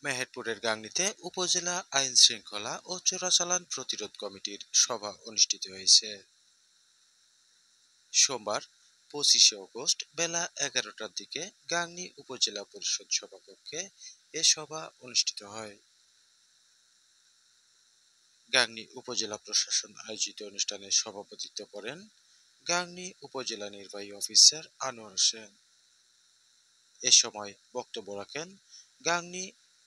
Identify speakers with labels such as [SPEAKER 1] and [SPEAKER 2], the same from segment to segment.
[SPEAKER 1] মেহেরপুরের গাংনীতে উপজেলা আইন শৃঙ্খলা ও চোরাচালান প্রতিরোধ কমিটির সভা অনুষ্ঠিত হয়েছে। সোমবার 25শে অগস্ট বেলা 11টার দিকে গাংনী উপজেলা পরিষদ সভাকক্ষে এ সভা অনুষ্ঠিত হয়। গাংনী উপজেলা প্রশাসন আয়োজিত অনুষ্ঠানে সভাপতিত্ব করেন গাংনী উপজেলা নির্বাহী অফিসার আনোয়ার হোসেন। এ সময় বক্তব্য রাখেন গাংনী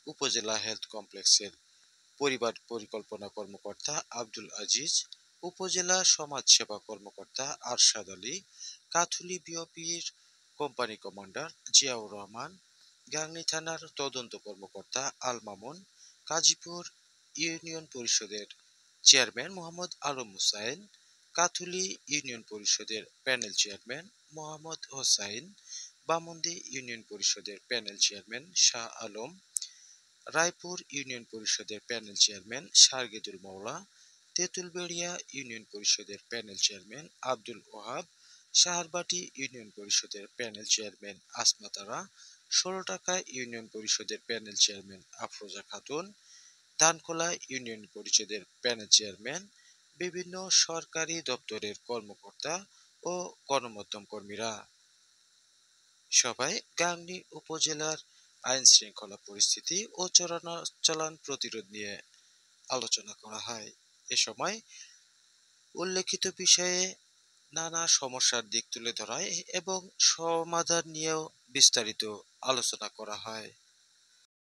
[SPEAKER 1] উপজেলা হেলথ কমপ্লেক্সের পরিবার পরিকল্পনা কর্মকর্তা আব্দুল আজিজ, উপজেলা সমাজ সেবা কর্মকর্তা আরশাদ আলী, কাথুলি বিওপির কোম্পানি কমান্ডার জিয়াউর রহমান, গাংনী থানার তদন্ত কর্মকর্তা আল মামুন, কাজীপুর ইউনিয়ন পরিষদের চেয়ারম্যান মোহাম্মদ আলম হুসাইন, কাথুলি ইউনিয়ন পরিষদের panel chairman Mohammad Hossain, Bamondi union পরিষদের panel chairman Shah Alam, Raipur union পরিষদের panel chairman Sargedul Mowla, Tentulberia union পরিষদের panel chairman Abdul Wahab, Saharbati union পরিষদের panel chairman Asmat Ara, Sholotaka union পরিষদের panel chairman Afroza Khatun, Dhankhola union পরিষদের প্যানেল চেয়ারম্যান, বিভিন্ন সরকারি দপ্তরের কর্মকর্তা ও গণমাধ্যম কর্মীরা। সভায় গাংনী উপজেলার আইন শৃঙ্খলা পরিস্থিতি ও চোরাচালান প্রতিরোধ নিয়ে আলোচনা করা হয়। এ সময় উল্লেখিত বিষয়ে নানা সমস্যার দিক তুলে ধরা হয় এবং সমাধান নিয়েও বিস্তারিত আলোচনা করা হয়।